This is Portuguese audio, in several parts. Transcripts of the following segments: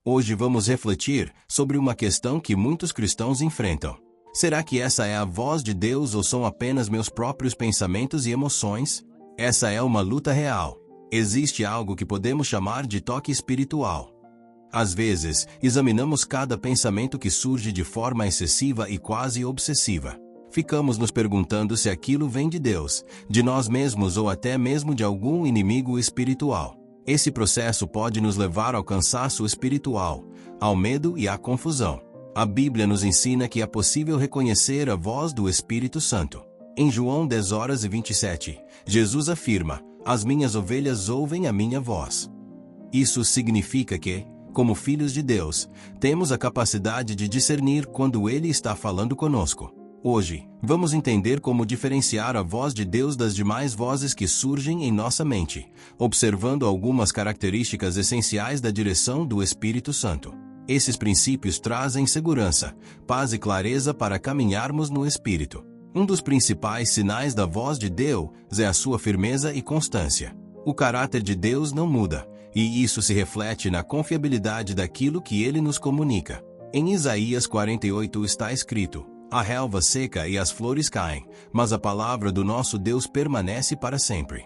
Hoje vamos refletir sobre uma questão que muitos cristãos enfrentam. Será que essa é a voz de Deus ou são apenas meus próprios pensamentos e emoções? Essa é uma luta real. Existe algo que podemos chamar de toque espiritual. Às vezes, examinamos cada pensamento que surge de forma excessiva e quase obsessiva. Ficamos nos perguntando se aquilo vem de Deus, de nós mesmos ou até mesmo de algum inimigo espiritual. Esse processo pode nos levar ao cansaço espiritual, ao medo e à confusão. A Bíblia nos ensina que é possível reconhecer a voz do Espírito Santo. Em João 10:27, Jesus afirma: "As minhas ovelhas ouvem a minha voz." Isso significa que, como filhos de Deus, temos a capacidade de discernir quando Ele está falando conosco. Hoje, vamos entender como diferenciar a voz de Deus das demais vozes que surgem em nossa mente, observando algumas características essenciais da direção do Espírito Santo. Esses princípios trazem segurança, paz e clareza para caminharmos no Espírito. Um dos principais sinais da voz de Deus é a sua firmeza e constância. O caráter de Deus não muda, e isso se reflete na confiabilidade daquilo que Ele nos comunica. Em Isaías 48 está escrito: "A relva seca e as flores caem, mas a palavra do nosso Deus permanece para sempre."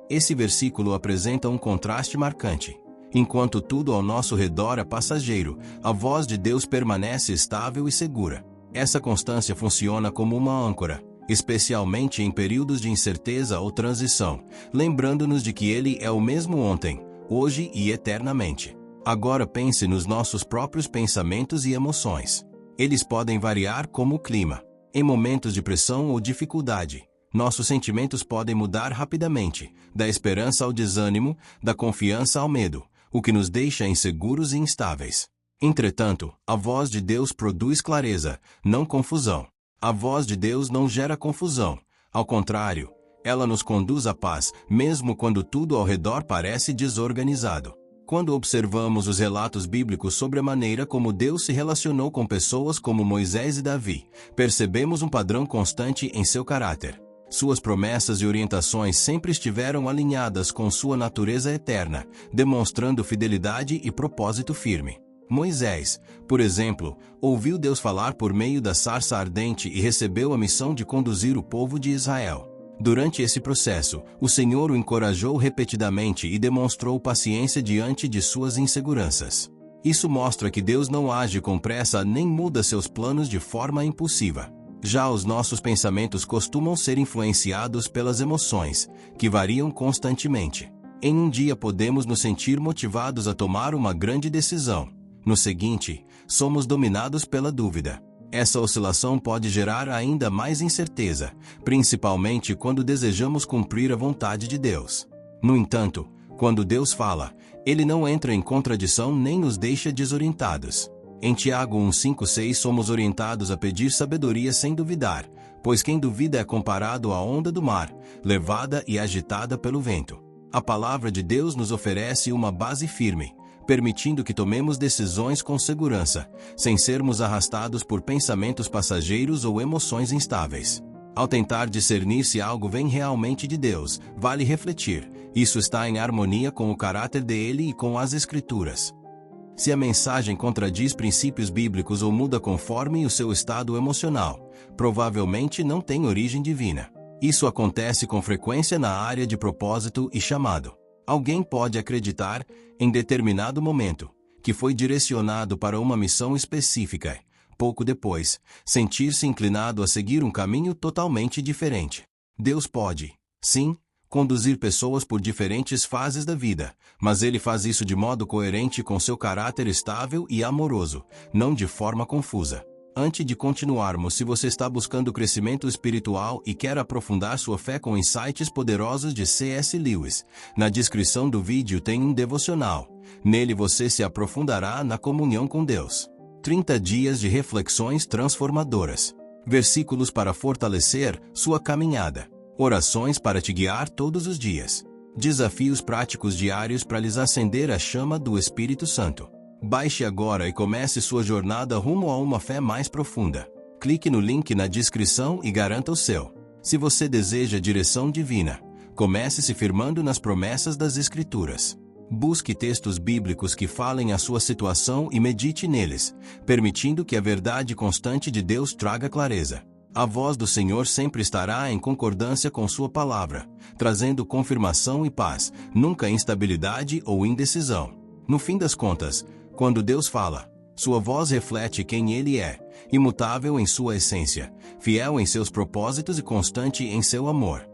Esse versículo apresenta um contraste marcante. Enquanto tudo ao nosso redor é passageiro, a voz de Deus permanece estável e segura. Essa constância funciona como uma âncora, especialmente em períodos de incerteza ou transição, lembrando-nos de que Ele é o mesmo ontem, hoje e eternamente. Agora pense nos nossos próprios pensamentos e emoções. Eles podem variar como o clima. Em momentos de pressão ou dificuldade, nossos sentimentos podem mudar rapidamente, da esperança ao desânimo, da confiança ao medo, o que nos deixa inseguros e instáveis. Entretanto, a voz de Deus produz clareza, não confusão. A voz de Deus não gera confusão. Ao contrário, ela nos conduz à paz, mesmo quando tudo ao redor parece desorganizado. Quando observamos os relatos bíblicos sobre a maneira como Deus se relacionou com pessoas como Moisés e Davi, percebemos um padrão constante em seu caráter. Suas promessas e orientações sempre estiveram alinhadas com sua natureza eterna, demonstrando fidelidade e propósito firme. Moisés, por exemplo, ouviu Deus falar por meio da sarça ardente e recebeu a missão de conduzir o povo de Israel. Durante esse processo, o Senhor o encorajou repetidamente e demonstrou paciência diante de suas inseguranças. Isso mostra que Deus não age com pressa nem muda seus planos de forma impulsiva. Já os nossos pensamentos costumam ser influenciados pelas emoções, que variam constantemente. Em um dia podemos nos sentir motivados a tomar uma grande decisão. No seguinte, somos dominados pela dúvida. Essa oscilação pode gerar ainda mais incerteza, principalmente quando desejamos cumprir a vontade de Deus. No entanto, quando Deus fala, Ele não entra em contradição nem nos deixa desorientados. Em Tiago 1:5-6 somos orientados a pedir sabedoria sem duvidar, pois quem duvida é comparado à onda do mar, levada e agitada pelo vento. A palavra de Deus nos oferece uma base firme, permitindo que tomemos decisões com segurança, sem sermos arrastados por pensamentos passageiros ou emoções instáveis. Ao tentar discernir se algo vem realmente de Deus, vale refletir: isso está em harmonia com o caráter dele e com as Escrituras. Se a mensagem contradiz princípios bíblicos ou muda conforme o seu estado emocional, provavelmente não tem origem divina. Isso acontece com frequência na área de propósito e chamado. Alguém pode acreditar, em determinado momento, que foi direcionado para uma missão específica, pouco depois, sentir-se inclinado a seguir um caminho totalmente diferente. Deus pode, sim, conduzir pessoas por diferentes fases da vida, mas Ele faz isso de modo coerente com seu caráter estável e amoroso, não de forma confusa. Antes de continuarmos, se você está buscando crescimento espiritual e quer aprofundar sua fé com insights poderosos de C.S. Lewis, na descrição do vídeo tem um devocional. Nele você se aprofundará na comunhão com Deus. 30 dias de reflexões transformadoras. Versículos para fortalecer sua caminhada. Orações para te guiar todos os dias. Desafios práticos diários para lhes acender a chama do Espírito Santo. Baixe agora e comece sua jornada rumo a uma fé mais profunda. Clique no link na descrição e garanta o seu. Se você deseja direção divina, comece se firmando nas promessas das Escrituras. Busque textos bíblicos que falem a sua situação e medite neles, permitindo que a verdade constante de Deus traga clareza. A voz do Senhor sempre estará em concordância com sua palavra, trazendo confirmação e paz, nunca instabilidade ou indecisão. No fim das contas, quando Deus fala, sua voz reflete quem Ele é, imutável em sua essência, fiel em seus propósitos e constante em seu amor.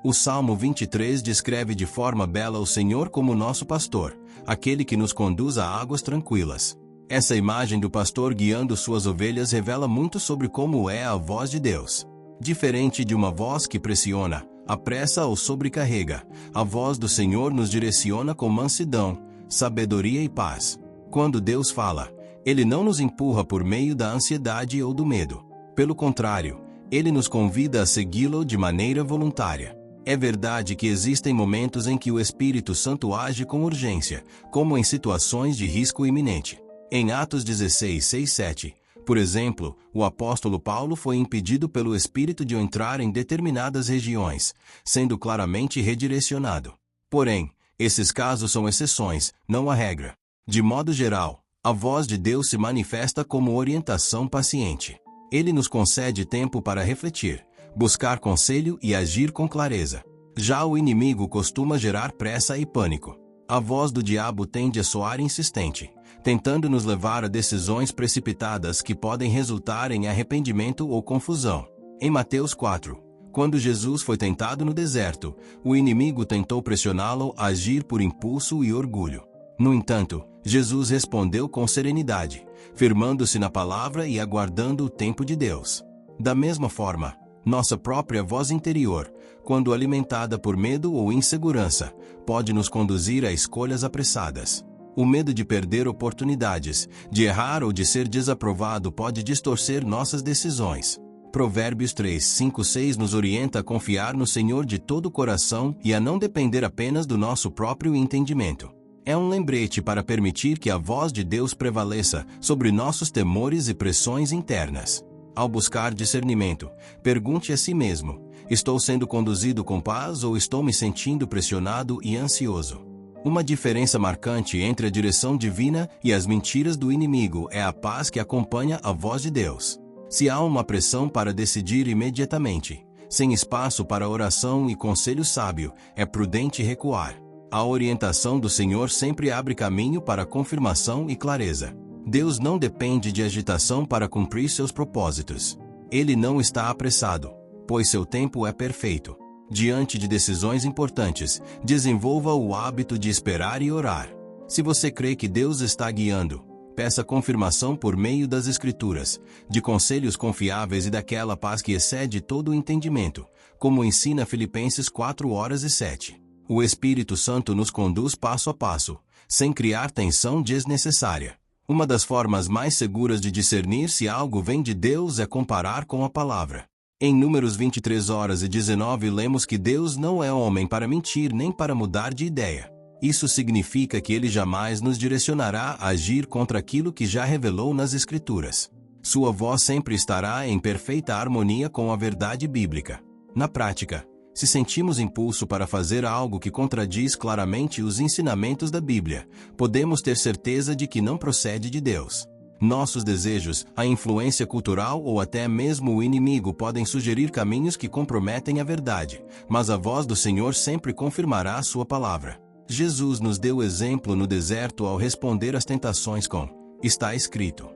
O Salmo 23 descreve de forma bela o Senhor como nosso pastor, aquele que nos conduz a águas tranquilas. Essa imagem do pastor guiando suas ovelhas revela muito sobre como é a voz de Deus. Diferente de uma voz que pressiona, apressa ou sobrecarrega, a voz do Senhor nos direciona com mansidão, sabedoria e paz. Quando Deus fala, Ele não nos empurra por meio da ansiedade ou do medo. Pelo contrário, Ele nos convida a segui-lo de maneira voluntária. É verdade que existem momentos em que o Espírito Santo age com urgência, como em situações de risco iminente. Em Atos 16, 6, 7, por exemplo, o apóstolo Paulo foi impedido pelo Espírito de entrar em determinadas regiões, sendo claramente redirecionado. Porém, esses casos são exceções, não a regra. De modo geral, a voz de Deus se manifesta como orientação paciente. Ele nos concede tempo para refletir, buscar conselho e agir com clareza. Já o inimigo costuma gerar pressa e pânico. A voz do diabo tende a soar insistente, tentando nos levar a decisões precipitadas que podem resultar em arrependimento ou confusão. Em Mateus 4, quando Jesus foi tentado no deserto, o inimigo tentou pressioná-lo a agir por impulso e orgulho. No entanto, Jesus respondeu com serenidade, firmando-se na palavra e aguardando o tempo de Deus. Da mesma forma, nossa própria voz interior, quando alimentada por medo ou insegurança, pode nos conduzir a escolhas apressadas. O medo de perder oportunidades, de errar ou de ser desaprovado pode distorcer nossas decisões. Provérbios 3, 5, 6 nos orienta a confiar no Senhor de todo o coração e a não depender apenas do nosso próprio entendimento. É um lembrete para permitir que a voz de Deus prevaleça sobre nossos temores e pressões internas. Ao buscar discernimento, pergunte a si mesmo: estou sendo conduzido com paz ou estou me sentindo pressionado e ansioso? Uma diferença marcante entre a direção divina e as mentiras do inimigo é a paz que acompanha a voz de Deus. Se há uma pressão para decidir imediatamente, sem espaço para oração e conselho sábio, é prudente recuar. A orientação do Senhor sempre abre caminho para confirmação e clareza. Deus não depende de agitação para cumprir seus propósitos. Ele não está apressado, pois seu tempo é perfeito. Diante de decisões importantes, desenvolva o hábito de esperar e orar. Se você crê que Deus está guiando, peça confirmação por meio das Escrituras, de conselhos confiáveis e daquela paz que excede todo o entendimento, como ensina Filipenses 4:7. O Espírito Santo nos conduz passo a passo, sem criar tensão desnecessária. Uma das formas mais seguras de discernir se algo vem de Deus é comparar com a palavra. Em Números 23:19 lemos que Deus não é homem para mentir nem para mudar de ideia. Isso significa que Ele jamais nos direcionará a agir contra aquilo que já revelou nas Escrituras. Sua voz sempre estará em perfeita harmonia com a verdade bíblica. Na prática, se sentimos impulso para fazer algo que contradiz claramente os ensinamentos da Bíblia, podemos ter certeza de que não procede de Deus. Nossos desejos, a influência cultural ou até mesmo o inimigo podem sugerir caminhos que comprometem a verdade, mas a voz do Senhor sempre confirmará a sua palavra. Jesus nos deu exemplo no deserto ao responder às tentações com: está escrito.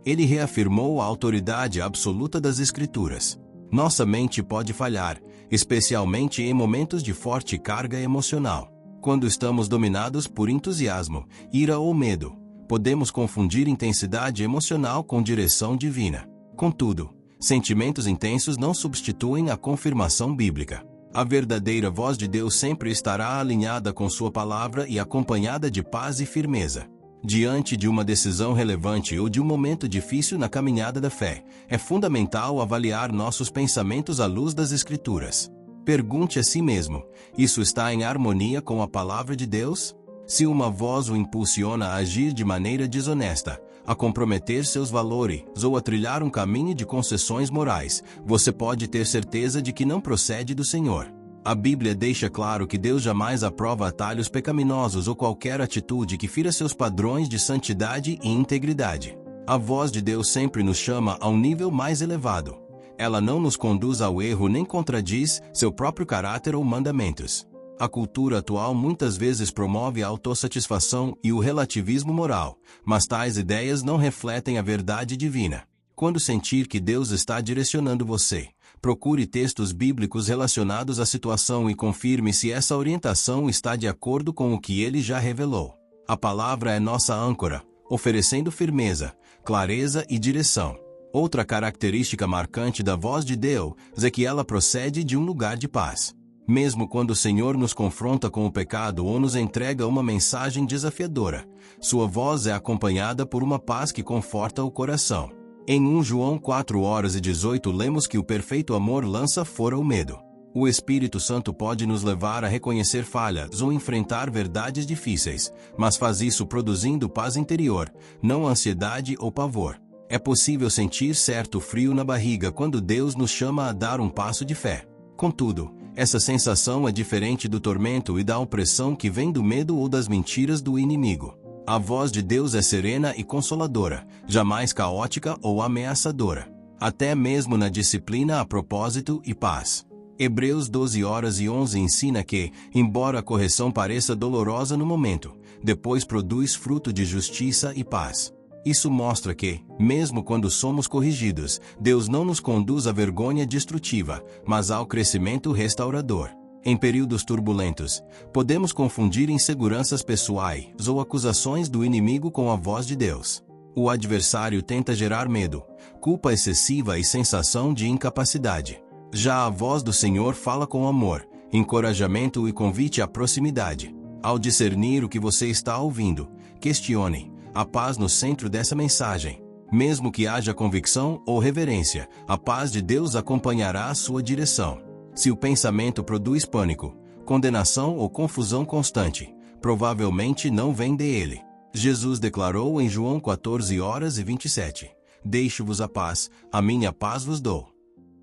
Ele reafirmou a autoridade absoluta das Escrituras. Nossa mente pode falhar, especialmente em momentos de forte carga emocional. Quando estamos dominados por entusiasmo, ira ou medo, podemos confundir intensidade emocional com direção divina. Contudo, sentimentos intensos não substituem a confirmação bíblica. A verdadeira voz de Deus sempre estará alinhada com sua palavra e acompanhada de paz e firmeza. Diante de uma decisão relevante ou de um momento difícil na caminhada da fé, é fundamental avaliar nossos pensamentos à luz das Escrituras. Pergunte a si mesmo: isso está em harmonia com a palavra de Deus? Se uma voz o impulsiona a agir de maneira desonesta, a comprometer seus valores ou a trilhar um caminho de concessões morais, você pode ter certeza de que não procede do Senhor. A Bíblia deixa claro que Deus jamais aprova atalhos pecaminosos ou qualquer atitude que fira seus padrões de santidade e integridade. A voz de Deus sempre nos chama a um nível mais elevado. Ela não nos conduz ao erro nem contradiz seu próprio caráter ou mandamentos. A cultura atual muitas vezes promove a autossatisfação e o relativismo moral, mas tais ideias não refletem a verdade divina. Quando sentir que Deus está direcionando você, procure textos bíblicos relacionados à situação e confirme se essa orientação está de acordo com o que ele já revelou. A palavra é nossa âncora, oferecendo firmeza, clareza e direção. Outra característica marcante da voz de Deus é que ela procede de um lugar de paz. Mesmo quando o Senhor nos confronta com o pecado ou nos entrega uma mensagem desafiadora, sua voz é acompanhada por uma paz que conforta o coração. Em 1 João 4:18 lemos que o perfeito amor lança fora o medo. O Espírito Santo pode nos levar a reconhecer falhas ou enfrentar verdades difíceis, mas faz isso produzindo paz interior, não ansiedade ou pavor. É possível sentir certo frio na barriga quando Deus nos chama a dar um passo de fé. Contudo, essa sensação é diferente do tormento e da opressão que vem do medo ou das mentiras do inimigo. A voz de Deus é serena e consoladora, jamais caótica ou ameaçadora. Até mesmo na disciplina há propósito e paz. Hebreus 12:11 ensina que, embora a correção pareça dolorosa no momento, depois produz fruto de justiça e paz. Isso mostra que, mesmo quando somos corrigidos, Deus não nos conduz à vergonha destrutiva, mas ao crescimento restaurador. Em períodos turbulentos, podemos confundir inseguranças pessoais ou acusações do inimigo com a voz de Deus. O adversário tenta gerar medo, culpa excessiva e sensação de incapacidade. Já a voz do Senhor fala com amor, encorajamento e convite à proximidade. Ao discernir o que você está ouvindo, questione a paz no centro dessa mensagem. Mesmo que haja convicção ou reverência, a paz de Deus acompanhará a sua direção. Se o pensamento produz pânico, condenação ou confusão constante, provavelmente não vem dele. Jesus declarou em João 14:27, Deixo-vos a paz, a minha paz vos dou.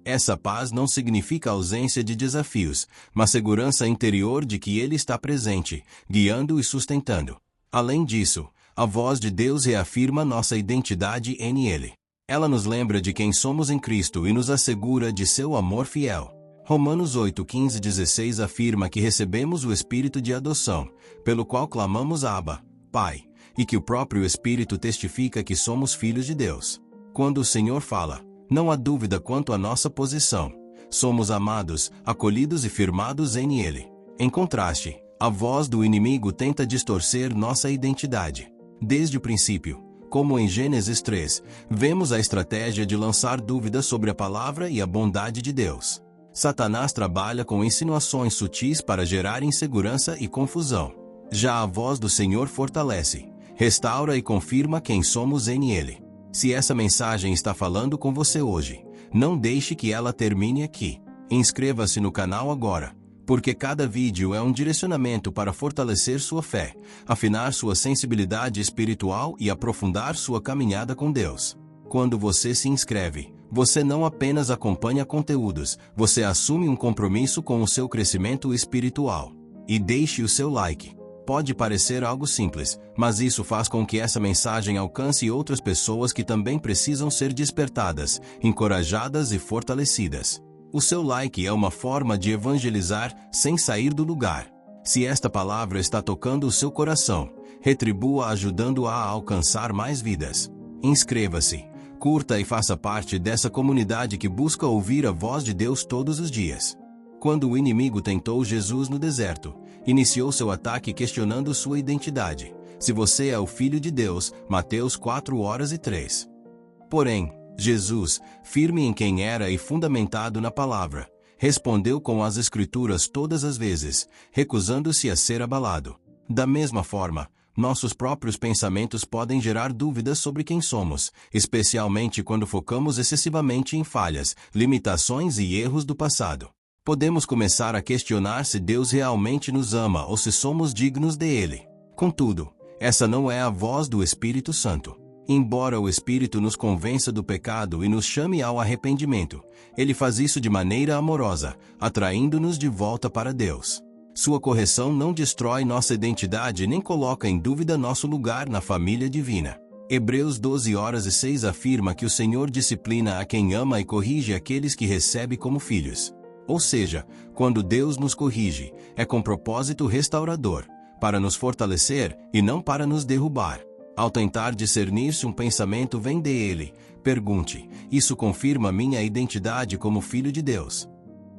Essa paz não significa ausência de desafios, mas segurança interior de que Ele está presente, guiando e sustentando. Além disso, a voz de Deus reafirma nossa identidade em Ele. Ela nos lembra de quem somos em Cristo e nos assegura de seu amor fiel. Romanos 8:15-16 afirma que recebemos o Espírito de adoção, pelo qual clamamos Abba, Pai, e que o próprio Espírito testifica que somos filhos de Deus. Quando o Senhor fala, não há dúvida quanto à nossa posição. Somos amados, acolhidos e firmados em Ele. Em contraste, a voz do inimigo tenta distorcer nossa identidade. Desde o princípio, como em Gênesis 3, vemos a estratégia de lançar dúvidas sobre a palavra e a bondade de Deus. Satanás trabalha com insinuações sutis para gerar insegurança e confusão. Já a voz do Senhor fortalece, restaura e confirma quem somos em Ele. Se essa mensagem está falando com você hoje, não deixe que ela termine aqui. Inscreva-se no canal agora, porque cada vídeo é um direcionamento para fortalecer sua fé, afinar sua sensibilidade espiritual e aprofundar sua caminhada com Deus. Quando você se inscreve, você não apenas acompanha conteúdos, você assume um compromisso com o seu crescimento espiritual. E deixe o seu like. Pode parecer algo simples, mas isso faz com que essa mensagem alcance outras pessoas que também precisam ser despertadas, encorajadas e fortalecidas. O seu like é uma forma de evangelizar sem sair do lugar. Se esta palavra está tocando o seu coração, retribua ajudando-a a alcançar mais vidas. Inscreva-se, curta e faça parte dessa comunidade que busca ouvir a voz de Deus todos os dias. Quando o inimigo tentou Jesus no deserto, iniciou seu ataque questionando sua identidade. Se você é o Filho de Deus, Mateus 4:3. Porém, Jesus, firme em quem era e fundamentado na palavra, respondeu com as Escrituras todas as vezes, recusando-se a ser abalado. Da mesma forma, nossos próprios pensamentos podem gerar dúvidas sobre quem somos, especialmente quando focamos excessivamente em falhas, limitações e erros do passado. Podemos começar a questionar se Deus realmente nos ama ou se somos dignos dele. Contudo, essa não é a voz do Espírito Santo. Embora o Espírito nos convença do pecado e nos chame ao arrependimento, ele faz isso de maneira amorosa, atraindo-nos de volta para Deus. Sua correção não destrói nossa identidade nem coloca em dúvida nosso lugar na família divina. Hebreus 12:6 afirma que o Senhor disciplina a quem ama e corrige aqueles que recebe como filhos. Ou seja, quando Deus nos corrige, é com propósito restaurador, para nos fortalecer e não para nos derrubar. Ao tentar discernir se um pensamento vem dele, pergunte: isso confirma minha identidade como filho de Deus?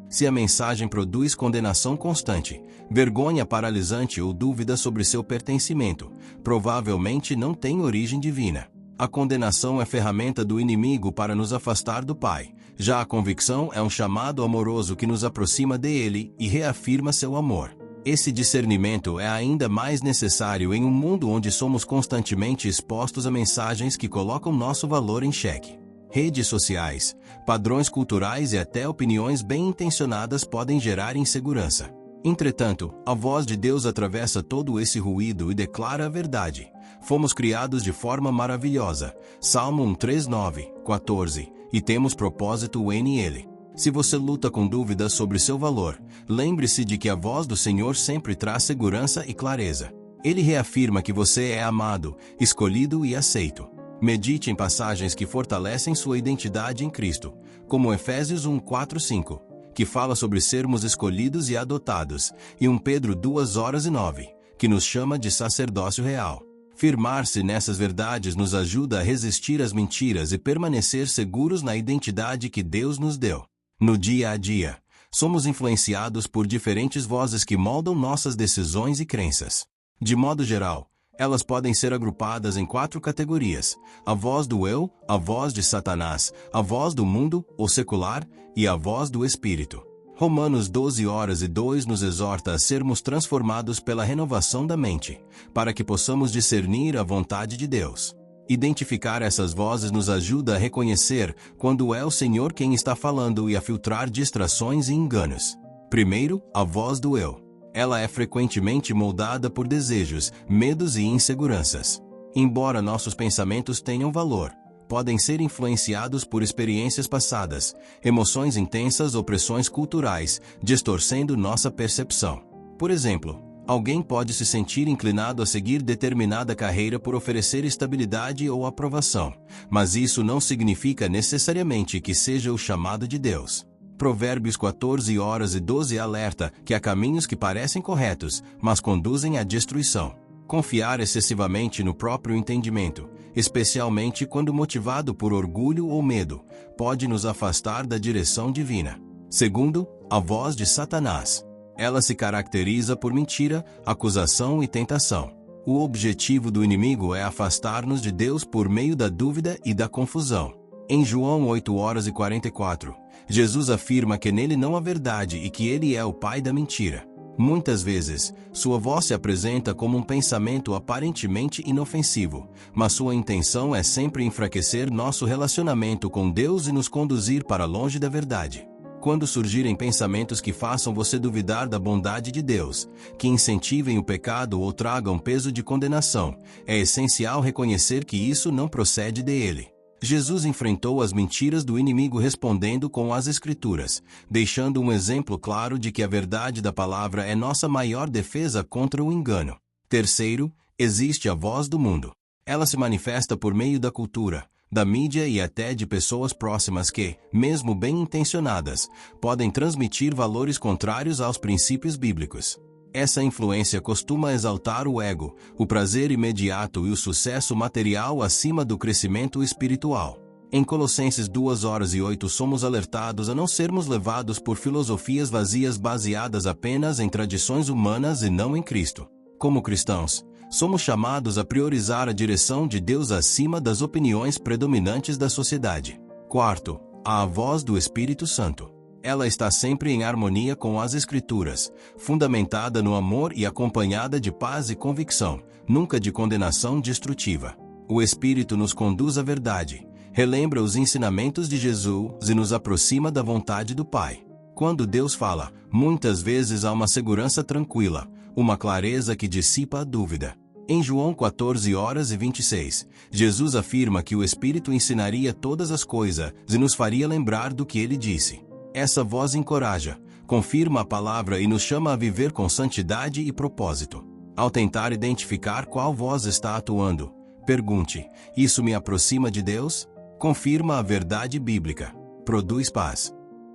Se a mensagem produz condenação constante, vergonha paralisante ou dúvida sobre seu pertencimento, provavelmente não tem origem divina. A condenação é ferramenta do inimigo para nos afastar do Pai. Já a convicção é um chamado amoroso que nos aproxima dele e reafirma seu amor. Esse discernimento é ainda mais necessário em um mundo onde somos constantemente expostos a mensagens que colocam nosso valor em xeque. Redes sociais, padrões culturais e até opiniões bem-intencionadas podem gerar insegurança. Entretanto, a voz de Deus atravessa todo esse ruído e declara a verdade. Fomos criados de forma maravilhosa. Salmo 1:3-9-14, e temos propósito em Ele. Se você luta com dúvidas sobre seu valor, lembre-se de que a voz do Senhor sempre traz segurança e clareza. Ele reafirma que você é amado, escolhido e aceito. Medite em passagens que fortalecem sua identidade em Cristo, como Efésios 1:4-5, que fala sobre sermos escolhidos e adotados, e 1 Pedro 2:9, que nos chama de sacerdócio real. Firmar-se nessas verdades nos ajuda a resistir às mentiras e permanecer seguros na identidade que Deus nos deu. No dia a dia, somos influenciados por diferentes vozes que moldam nossas decisões e crenças. De modo geral, elas podem ser agrupadas em 4 categorias: a voz do eu, a voz de Satanás, a voz do mundo, ou secular, e a voz do Espírito. Romanos 12:2 nos exorta a sermos transformados pela renovação da mente, para que possamos discernir a vontade de Deus. Identificar essas vozes nos ajuda a reconhecer quando é o Senhor quem está falando e a filtrar distrações e enganos. Primeiro, a voz do eu. Ela é frequentemente moldada por desejos, medos e inseguranças. Embora nossos pensamentos tenham valor, podem ser influenciados por experiências passadas, emoções intensas ou pressões culturais, distorcendo nossa percepção. Por exemplo, alguém pode se sentir inclinado a seguir determinada carreira por oferecer estabilidade ou aprovação, mas isso não significa necessariamente que seja o chamado de Deus. Provérbios 14:12 alerta que há caminhos que parecem corretos, mas conduzem à destruição. Confiar excessivamente no próprio entendimento, especialmente quando motivado por orgulho ou medo, pode nos afastar da direção divina. Segundo, a voz de Satanás. Ela se caracteriza por mentira, acusação e tentação. O objetivo do inimigo é afastar-nos de Deus por meio da dúvida e da confusão. Em João 8:44, Jesus afirma que nele não há verdade e que ele é o pai da mentira. Muitas vezes, sua voz se apresenta como um pensamento aparentemente inofensivo, mas sua intenção é sempre enfraquecer nosso relacionamento com Deus e nos conduzir para longe da verdade. Quando surgirem pensamentos que façam você duvidar da bondade de Deus, que incentivem o pecado ou tragam peso de condenação, é essencial reconhecer que isso não procede dele. Jesus enfrentou as mentiras do inimigo respondendo com as Escrituras, deixando um exemplo claro de que a verdade da palavra é nossa maior defesa contra o engano. Terceiro, existe a voz do mundo. Ela se manifesta por meio da cultura, da mídia e até de pessoas próximas que, mesmo bem intencionadas, podem transmitir valores contrários aos princípios bíblicos. Essa influência costuma exaltar o ego, o prazer imediato e o sucesso material acima do crescimento espiritual. Em Colossenses 2:8 somos alertados a não sermos levados por filosofias vazias baseadas apenas em tradições humanas e não em Cristo. Como cristãos, somos chamados a priorizar a direção de Deus acima das opiniões predominantes da sociedade. Quarto, a voz do Espírito Santo. Ela está sempre em harmonia com as Escrituras, fundamentada no amor e acompanhada de paz e convicção, nunca de condenação destrutiva. O Espírito nos conduz à verdade, relembra os ensinamentos de Jesus e nos aproxima da vontade do Pai. Quando Deus fala, muitas vezes há uma segurança tranquila, uma clareza que dissipa a dúvida. Em João 14:26, Jesus afirma que o Espírito ensinaria todas as coisas e nos faria lembrar do que ele disse. Essa voz encoraja, confirma a palavra e nos chama a viver com santidade e propósito. Ao tentar identificar qual voz está atuando, pergunte: isso me aproxima de Deus? Confirma a verdade bíblica. Produz paz.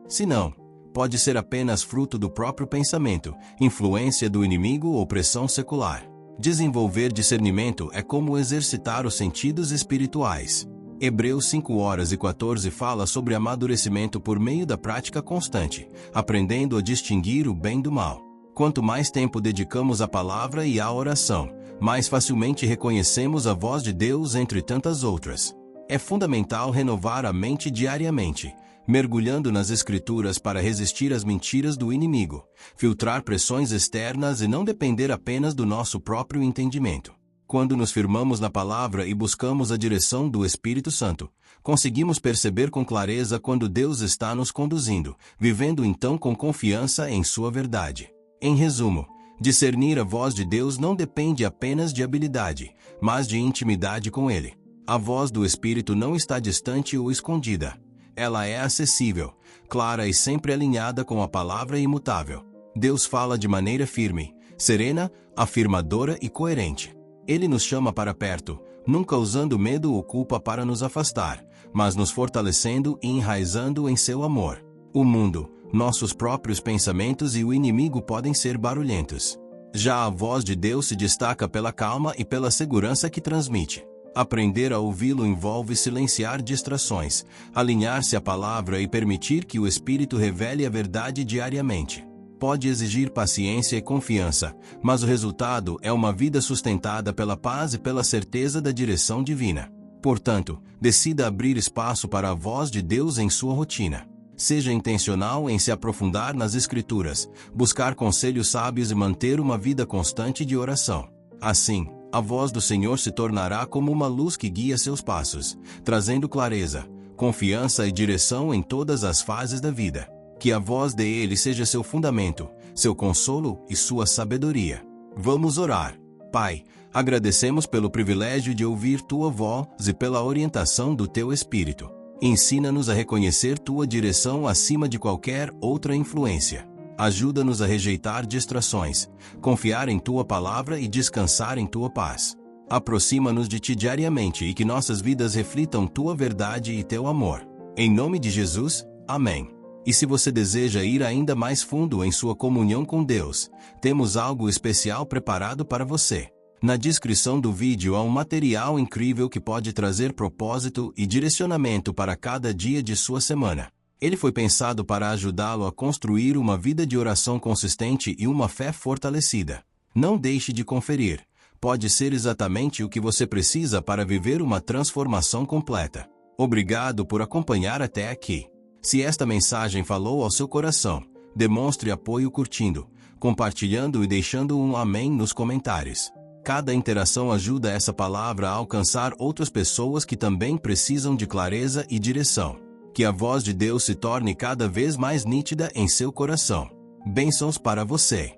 Se não, pode ser apenas fruto do próprio pensamento, influência do inimigo ou pressão secular. Desenvolver discernimento é como exercitar os sentidos espirituais. Hebreus 5:14 fala sobre amadurecimento por meio da prática constante, aprendendo a distinguir o bem do mal. Quanto mais tempo dedicamos à palavra e à oração, mais facilmente reconhecemos a voz de Deus entre tantas outras. É fundamental renovar a mente diariamente, mergulhando nas Escrituras para resistir às mentiras do inimigo, filtrar pressões externas e não depender apenas do nosso próprio entendimento. Quando nos firmamos na palavra e buscamos a direção do Espírito Santo, conseguimos perceber com clareza quando Deus está nos conduzindo, vivendo então com confiança em sua verdade. Em resumo, discernir a voz de Deus não depende apenas de habilidade, mas de intimidade com Ele. A voz do Espírito não está distante ou escondida. Ela é acessível, clara e sempre alinhada com a palavra imutável. Deus fala de maneira firme, serena, afirmadora e coerente. Ele nos chama para perto, nunca usando medo ou culpa para nos afastar, mas nos fortalecendo e enraizando em seu amor. O mundo, nossos próprios pensamentos e o inimigo podem ser barulhentos. Já a voz de Deus se destaca pela calma e pela segurança que transmite. Aprender a ouvi-lo envolve silenciar distrações, alinhar-se à palavra e permitir que o Espírito revele a verdade diariamente. Pode exigir paciência e confiança, mas o resultado é uma vida sustentada pela paz e pela certeza da direção divina. Portanto, decida abrir espaço para a voz de Deus em sua rotina. Seja intencional em se aprofundar nas Escrituras, buscar conselhos sábios e manter uma vida constante de oração. Assim, a voz do Senhor se tornará como uma luz que guia seus passos, trazendo clareza, confiança e direção em todas as fases da vida. Que a voz dele seja seu fundamento, seu consolo e sua sabedoria. Vamos orar. Pai, agradecemos pelo privilégio de ouvir tua voz e pela orientação do teu Espírito. Ensina-nos a reconhecer tua direção acima de qualquer outra influência. Ajuda-nos a rejeitar distrações, confiar em tua palavra e descansar em tua paz. Aproxima-nos de ti diariamente e que nossas vidas reflitam tua verdade e teu amor. Em nome de Jesus, amém. E se você deseja ir ainda mais fundo em sua comunhão com Deus, temos algo especial preparado para você. Na descrição do vídeo há um material incrível que pode trazer propósito e direcionamento para cada dia de sua semana. Ele foi pensado para ajudá-lo a construir uma vida de oração consistente e uma fé fortalecida. Não deixe de conferir. Pode ser exatamente o que você precisa para viver uma transformação completa. Obrigado por acompanhar até aqui. Se esta mensagem falou ao seu coração, demonstre apoio curtindo, compartilhando e deixando um amém nos comentários. Cada interação ajuda essa palavra a alcançar outras pessoas que também precisam de clareza e direção. Que a voz de Deus se torne cada vez mais nítida em seu coração. Bênçãos para você.